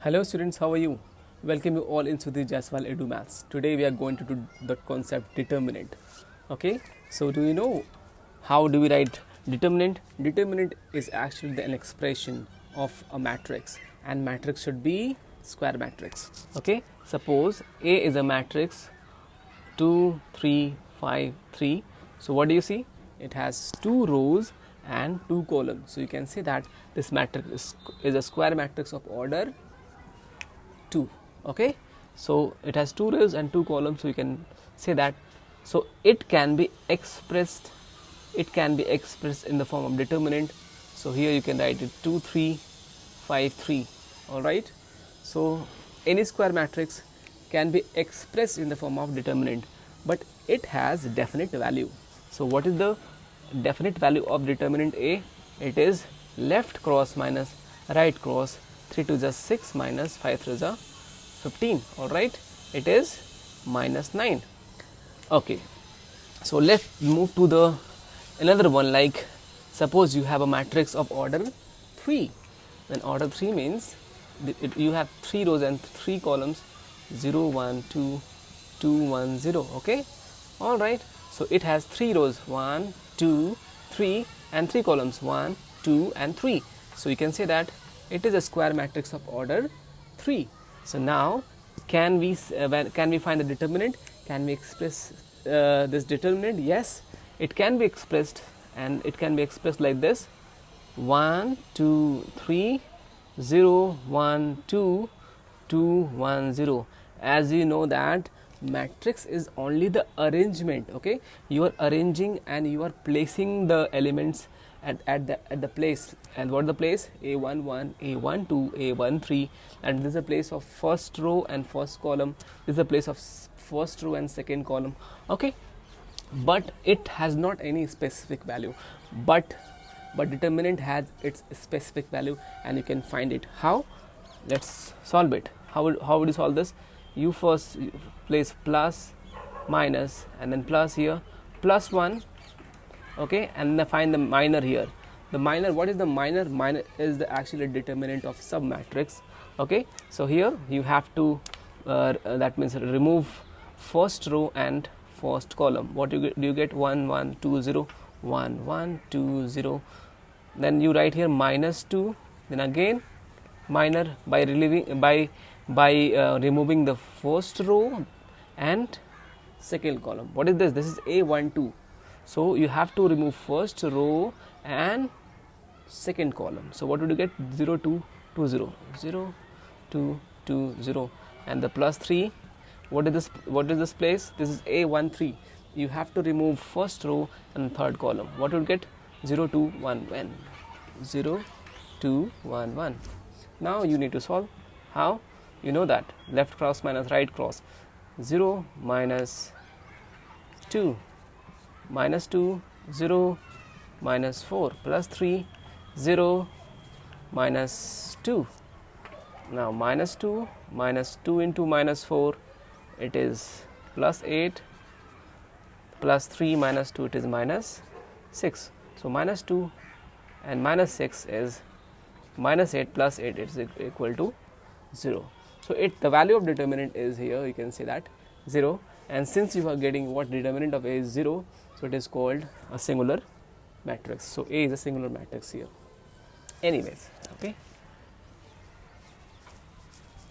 Hello students, how are you? Welcome you all in Sudhir Jaiswal Edu Maths. Today we are going to do the concept determinant. Okay, so do you know how do we write determinant? Determinant is actually an expression of a matrix, and matrix should be square matrix. Okay, suppose A is a matrix 2, 3, 5, 3. So what do you see? It has 2 rows and 2 columns. So you can say that this matrix is a square matrix of order 2. Okay, so it has 2 rows and 2 columns, so you can say that. So it can be expressed in the form of determinant. So here you can write it 2, 3, 5, 3. All right, so any square matrix can be expressed in the form of determinant, but it has definite value. So what is the definite value of determinant A? It is left cross minus right cross. 3 to the 6 minus 5 to the 15. All right, it is minus 9. Okay, so let's move to the another one. Like suppose you have a matrix of order 3. Then order 3 means you have 3 rows and 3 columns, 0, 1, 2, 2, 1, 0. Okay, all right, so it has 3 rows, 1, 2, 3, and 3 columns, 1, 2, and 3. So you can say that it is a square matrix of order 3. So now can we find the determinant? Can we express this determinant? Yes, it can be expressed, and it can be expressed like this: 1, 2, 3, 0, 1, 2, 2, 1, 0. As you know that matrix is only the arrangement. Okay, you are arranging and you are placing the elements at the place. And what is the place? A1 1, A1 2, A1 3, and this is the place of first row and first column. This is the place of first row and second column. Okay, but it has not any specific value, but determinant has its specific value, and you can find it. How? Let's solve it. How would you solve this? You first place plus, minus, and then plus here, plus 1. Okay, and then find the minor here. The minor, what is the minor? Minor is the actually determinant of submatrix. Okay, so here you have to that means remove first row and first column. What do you get? 1 1 2 0, 1 1 2 0. Then you write here minus 2, then again minor by removing the first row and second column. What is this? This is A12. So you have to remove first row and second column. So what would you get? 0 2 2 0, 0 2 2 0, and the plus 3. What is this place? This is A13. You have to remove first row and third column. What would you get? 0 2 1 1, 0 2 1 1. Now you need to solve. How? You know that left cross minus right cross. 0 minus 2, minus 2, 0, minus 4, plus 3, 0, minus 2. Now minus 2 into minus 4, it is plus 8, plus 3 minus 2, it is minus 6. So minus 2 and minus 6 is minus 8 plus 8 is equal to 0. So the value of determinant is here, you can say that 0. And since you are getting what determinant of A is 0, so it is called a singular matrix. So A is a singular matrix here. Anyways, okay,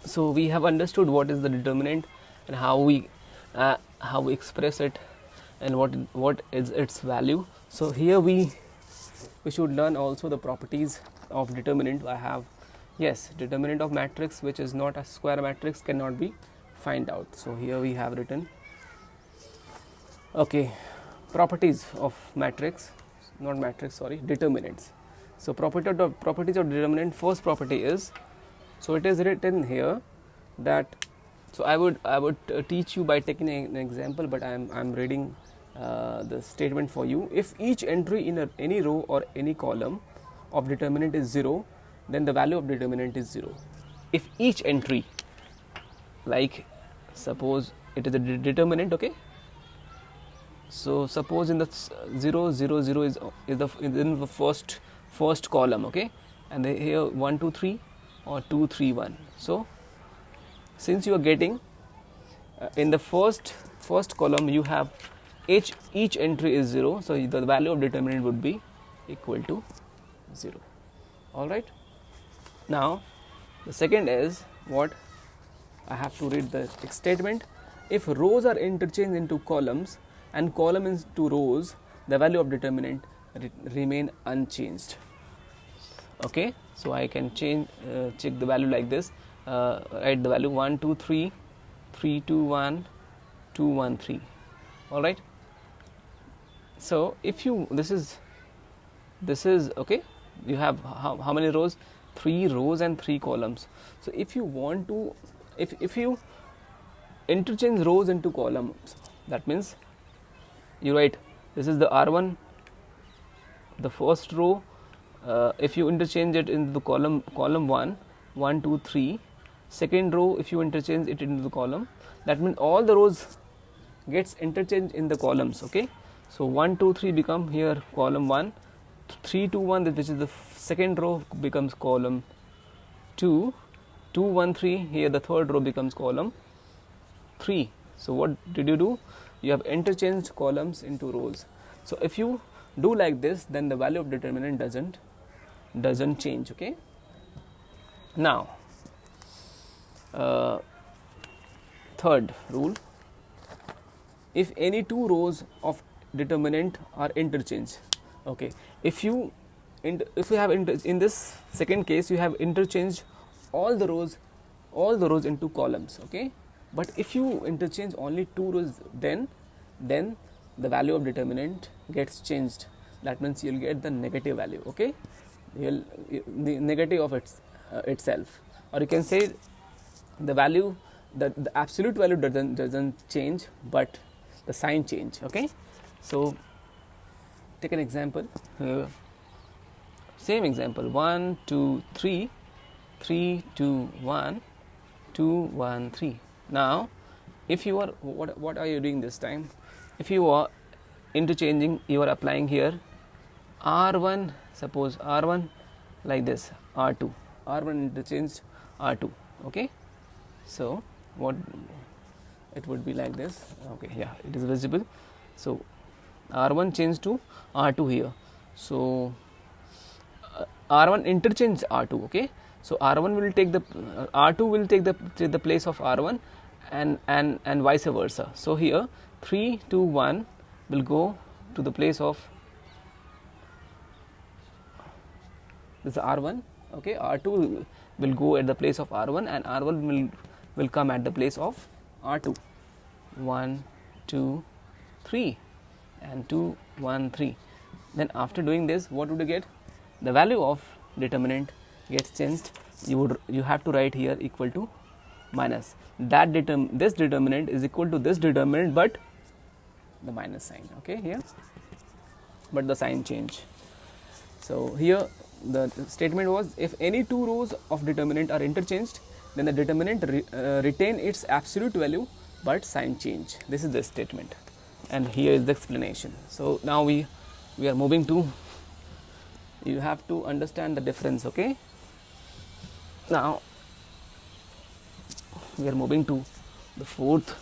so we have understood what is the determinant and how we express it and what is its value. So here we should learn also the properties of determinant. I have, yes, determinant of matrix which is not a square matrix cannot be find out. So here we have written, okay, properties of matrix, not matrix, sorry, determinants. So properties of determinant. First property is, so it is written here that, so I would teach you by taking an example, but I'm reading the statement for you. If each entry in any row or any column of determinant is 0, then the value of determinant is 0. If each entry, like suppose it is a determinant, okay, so suppose in the 0 0 0 is in the first column, okay, and here 1 2 3 or 2 3 1. So since you are getting in the first column you have each entry is 0, so the value of determinant would be equal to 0. All right. Now the second is what I have to read the statement. If rows are interchanged into columns and column into rows, the value of determinant remain unchanged. Okay, so I can check the value like this. Write the value 1 2 3 3 2 1 2 1 3. All right. So if you this is okay, you have how many rows? 3 rows and 3 columns. So if you want to if you interchange rows into columns, that means you write this is the R1, the first row. If you interchange it into the column 1 1 2 3, second row if you interchange it into the column, that means all the rows gets interchanged in the columns. Okay, so 1 2 3 become here column 1, 3 2 1, which is the second row, becomes column 2, 2 1 3, here the third row becomes column 3. So what did you do? You have interchanged columns into rows. So if you do like this, then the value of determinant doesn't change. Okay. Now third rule, if any two rows of determinant are interchanged. Okay, if you have in this second case you have interchanged all the rows into columns. Okay, but if you interchange only two rows, then the value of determinant gets changed. That means you'll get the negative value. Okay, the negative of itself, or you can say the value, the absolute value doesn't change, but the sign change. Okay, so take an example. Same example, 1 2 3 3 2 1 2 1 3. Now if you are what are you doing this time? If you are interchanging, you are applying here R1, suppose R1 like this, R2 interchanged R2. Okay, so what it would be like this. Okay, yeah, it is visible. So R1 changed to R2 here. So R1 interchange R2. Okay, so R1 will take the R2 will take the place of R1, and vice versa. So here 3 2 1 will go to the place of this R1. Okay, R2 will go at the place of R1, and R1 will come at the place of R2. 1 2 3 and 2 1 3. Then after doing this, what would you get? The value of determinant gets changed. You have to write here equal to minus. This determinant is equal to this determinant, but the minus sign. Okay, here, but the sign change. So here the statement was, if any two rows of determinant are interchanged, then the determinant retain its absolute value, but sign change. This is the statement, and here is the explanation. So now we are moving to, you have to understand the difference. Okay, now we are moving to the fourth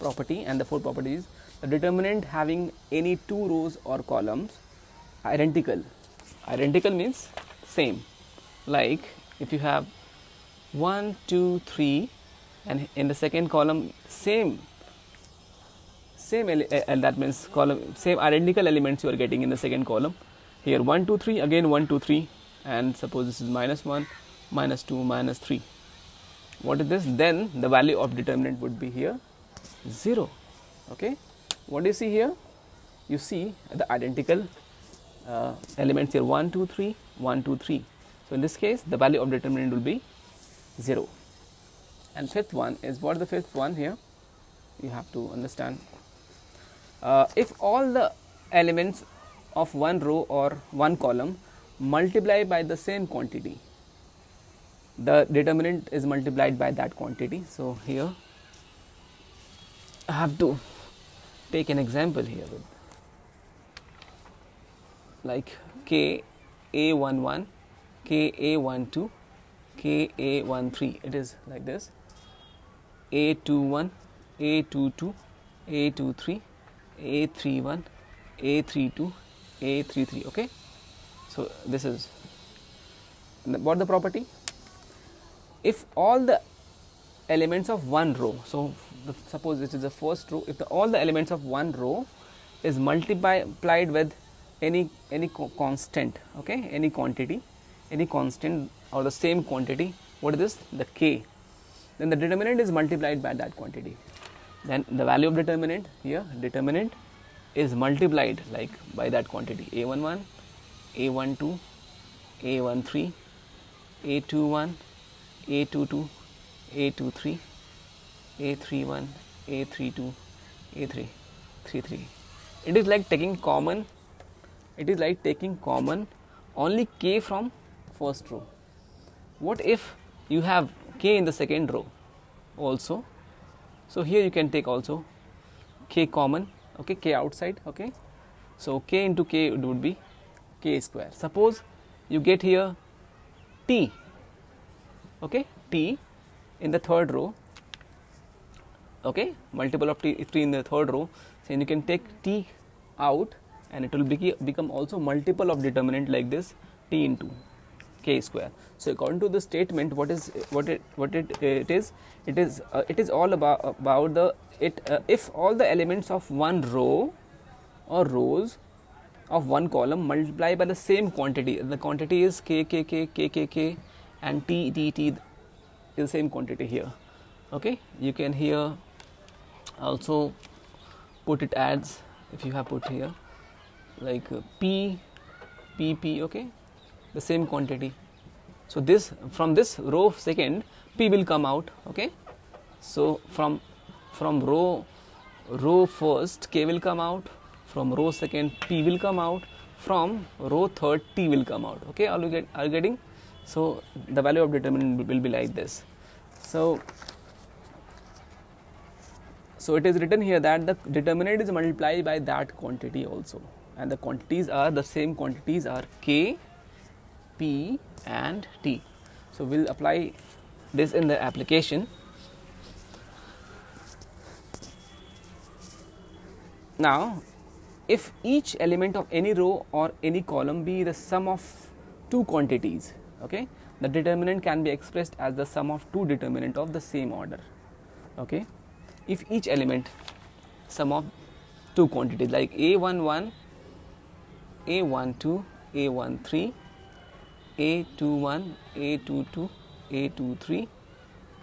property, and the fourth property is the determinant having any two rows or columns identical means same. Like if you have 1 2 3 and in the second column same that means column same identical elements you are getting in the second column. Here 1 2 3, again 1 2 3, and suppose this is -1 -2 -3. What is this? Then the value of determinant would be here 0. Okay, what do you see here? You see the identical elements here, 1 2 3 1 2 3. So in this case the value of determinant will be 0. And fifth one is, what the fifth one here you have to understand. If all the elements of one row or one column multiply by the same quantity, the determinant is multiplied by that quantity. So here I have to take an example here with like K A11, K A12, KA13. It is like this: A21, A22, A23, A31, A32, A33. Okay, so this is what the property. If all the elements of one row, so suppose this is the first row, if all the elements of one row is multiplied with any constant, okay, any quantity, any constant or the same quantity, what is this? The k. Then the determinant is multiplied by that quantity. Then the value of determinant here, determinant is multiplied like by that quantity: A11, A12, A13, A21, A22, A23, A31, A32, A33. It is like taking common. It is like taking common only k from first row. What if you have k in the second row also? So here you can take also k common. Okay, k outside. Okay, so k into k would be k square. Suppose you get here t. Okay, t in the third row. Okay, multiple of t in the third row. So you can take t out, and it will become also multiple of determinant like this, t into k square. So according to the statement, what it is all about the if all the elements of one row or rows of one column multiply by the same quantity. The quantity is k, and t is the same quantity here. Okay, you can here also put it as, if you have put here like p, okay, the same quantity. So this, from this row second, p will come out. Okay, so from row first, k will come out. From row second, p will come out. From row third, t will come out. Okay, are you getting? So the value of determinant will be like this. So it is written here that the determinant is multiplied by that quantity also, and the quantities are the same quantities are k, p and t. So we'll apply this in the application. Now, if each element of any row or any column be the sum of two quantities, okay, the determinant can be expressed as the sum of two determinant of the same order. Okay, if each element sum of two quantities like A11, A12, A13, A21, A22, A23,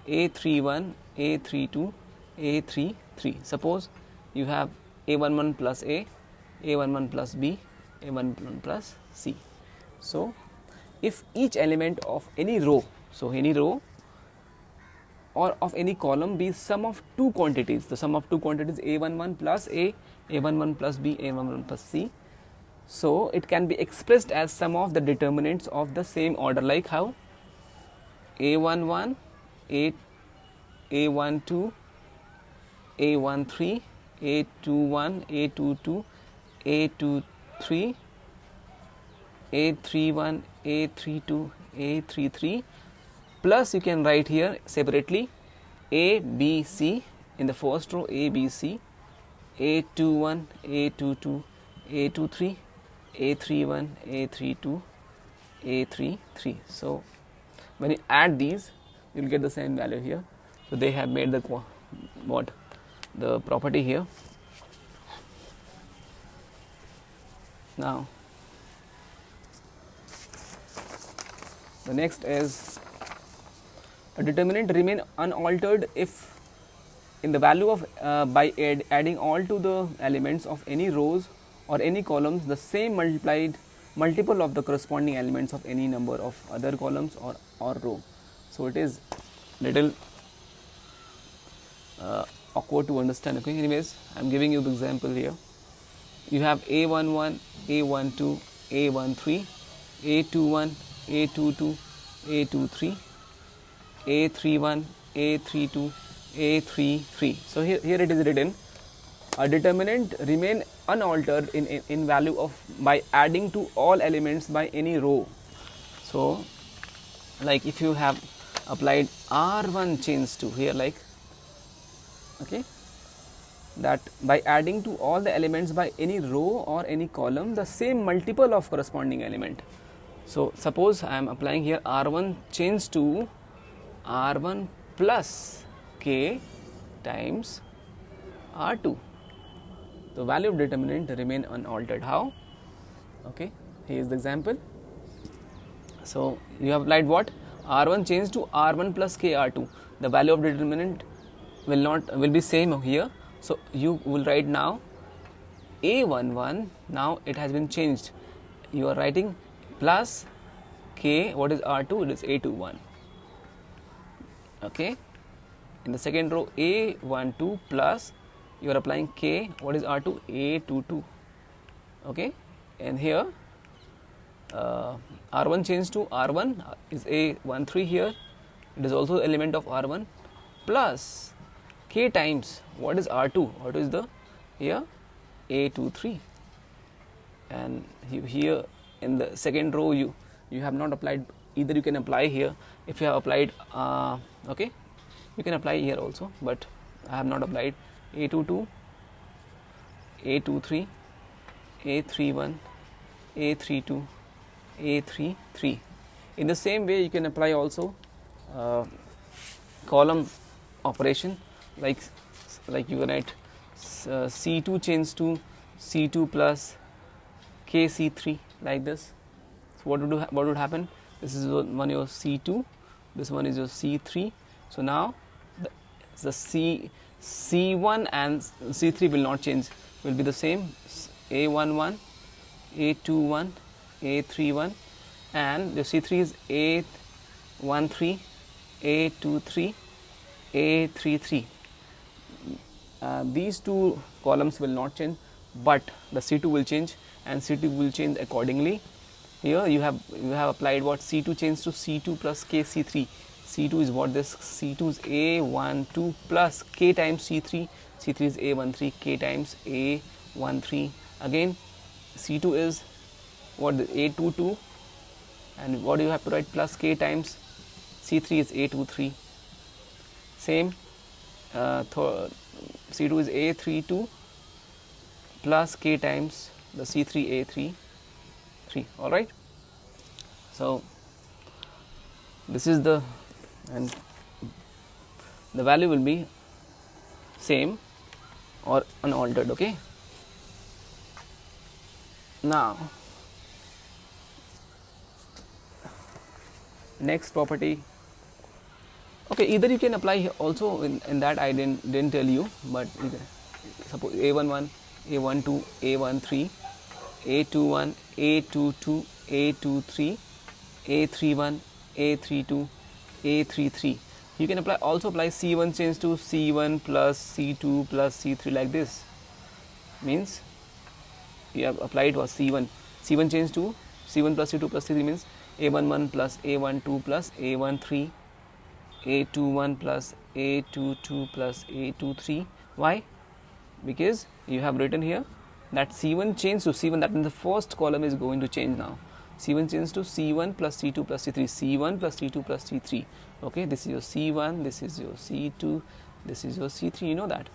A31, A32, A33. Suppose you have A11 plus A, A11 plus B, A11 plus C. So if each element of any row, so any row or of any column be sum of two quantities, the sum of two quantities A11 plus A, A11 plus B, A11 plus C, so it can be expressed as sum of the determinants of the same order, like how A11, A12, A13, A21, A22, A23, A31, A32, A33, plus you can write here separately A, B, C in the first row, A, B, C, A21, A22, A23, A31, A32, A33. So when you add these, you will get the same value here. So they have made the property here. Now the next is a determinant remain unaltered if in the value of by adding all to the elements of any rows or any columns the same multiple of the corresponding elements of any number of other columns or row. So it is little awkward to understand. Okay, anyways, I am giving you the example here. You have A11, A12, A13, A21, A22, A23, A31, A32, A33. So here it is written, a determinant remain unaltered in value of by adding to all elements by any row. So like if you have applied r1 change to here, like, okay, that by adding to all the elements by any row or any column the same multiple of corresponding element. So suppose I am applying here r1 change to r1 plus k times r2, the value of determinant remain unaltered. How? Okay, here is the example. So you have applied what? R1 change to R1 plus k R2. The value of determinant will be same here. So you will write now A11. Now it has been changed. You are writing plus k. What is R2? It is A21. Okay. In the second row, A12 plus, you are applying k. What is R2? A22. Okay. And here R1 change to R1 is A13 here. It is also element of R1 plus k times what is R2? What is the here? A23. And here in the second row you have not applied. Either you can apply here. If you have applied, okay, you can apply here also, but I have not applied. A22, A23, A31, A32, A33. In the same way you can apply also column operation, like you can write C2 change to C2 plus KC3, like this. So what would happen? This is one your C2, this one is your C3. So now the C1 and C3 will not change, will be the same. A11, A21, A31, and the C3 is A13, A23, A33. These two columns will not change, but the C2 will change, and C2 will change accordingly. Here you have applied what? C2 change to C2 plus KC3. C2 is what? This C2 is A12 plus K times C3. C3 is A13, K times A13. Again C2 is what? A22, and what do you have to write? Plus K times C3 is A23. Same, C2 is A32 plus K times the C3 A33. All right. So this is the, and the value will be same or unaltered. Okay. Now next property. Okay, either you can apply also in that I didn't tell you, but either, suppose A11, A12, A13, A21, A22, A23, A31, A32, A33. You can also apply C1 change to C1 plus C2 plus C3, like this. Means you have applied was C1 change to C1 plus C2 plus C3 means A11 plus A12 plus A13, A21 plus A22 plus A23. Why? Because you have written here that C1 change to C1, that means the first column is going to change now. C1 change to C1 plus C2 plus C3, C1 plus C2 plus C3. Okay, this is your C1, this is your C2, this is your C3, you know that.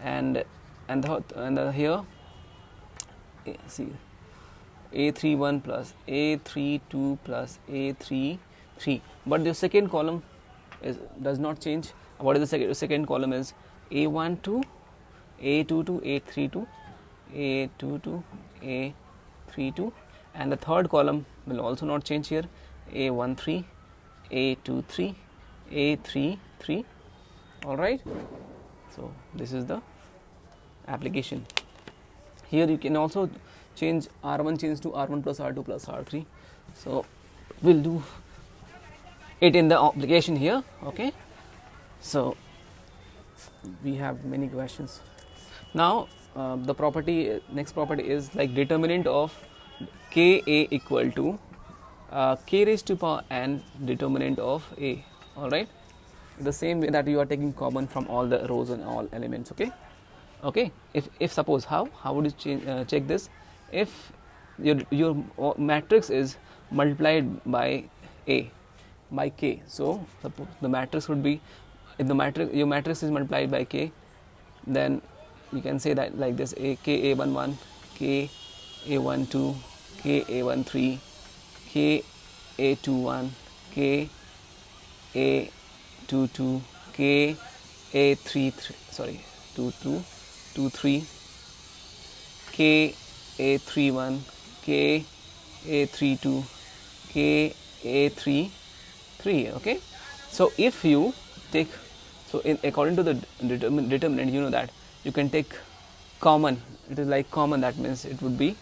And here, see, A31 plus A32 plus A33. But the second column does not change. What is the second column is A12, A22, A32, A22, A32, and the third column will also not change here. A13, A23, A33. All right. So this is the application. Here you can also change R1 change to R1 plus R2 plus R3. So we'll do it in the application here. Okay. So we have many questions. Now the property, next property is like determinant of Ka equal to k raised to power n determinant of A. All right. The same way that you are taking common from all the rows and all elements. Okay. Okay. If suppose how would you check this? If your matrix is multiplied by A, by k. So suppose the matrix would be, if the matrix, your matrix is multiplied by k, then you can say that like this: a k a11, k a12, k a13, k a21, k a22, k a33, sorry, 22, 23, k a31, k a32, k a33. Okay, so if you take, so in according to the determinant, you know that you can take common. It is like common, that means it would be,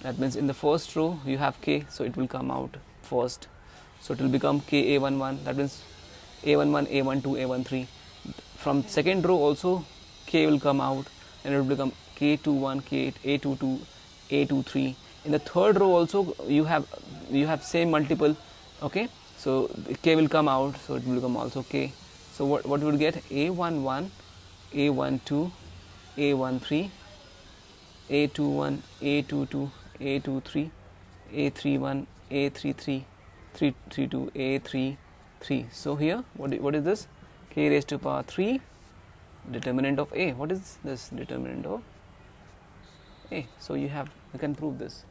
that means in the first row you have k, so it will come out first, so it will become k a11, that means a11, a12, a13. From second row also k will come out, and it will become k21, k a22, a23. In the third row also you have same multiple. Okay, so k will come out, so it will become also k. So what you would get: a11, a12, a13, a21, a22, a23, a31, a33, 332, a33. So here what is this? K raised to power 3, determinant of a. What is this? Determinant of a. So you can prove this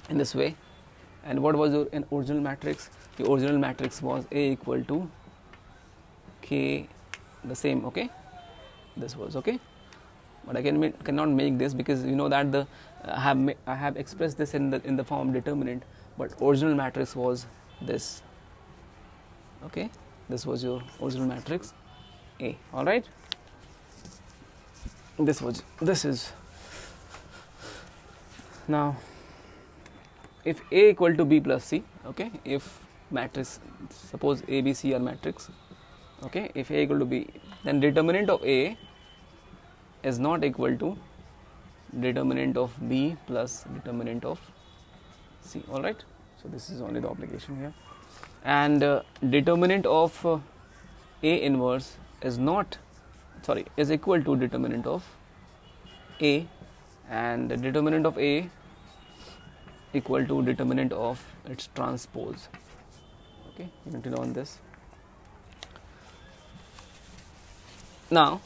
in this way. And what was your original matrix? The original matrix was a equal to k, the same. Okay, this was okay, but I cannot make this, because you know that I have expressed this in the form determinant, but original matrix was this. Okay, this was your original matrix A. All right, this is now, if A equal to B plus C. Okay, if matrix, suppose A, B, C are matrix. Okay, if A equal to B, then determinant of A is not equal to determinant of B plus determinant of C. All right, so this is only the obligation here. And determinant of A inverse is equal to determinant of A, and the determinant of A equal to determinant of its transpose. Okay, you need to know on this. Now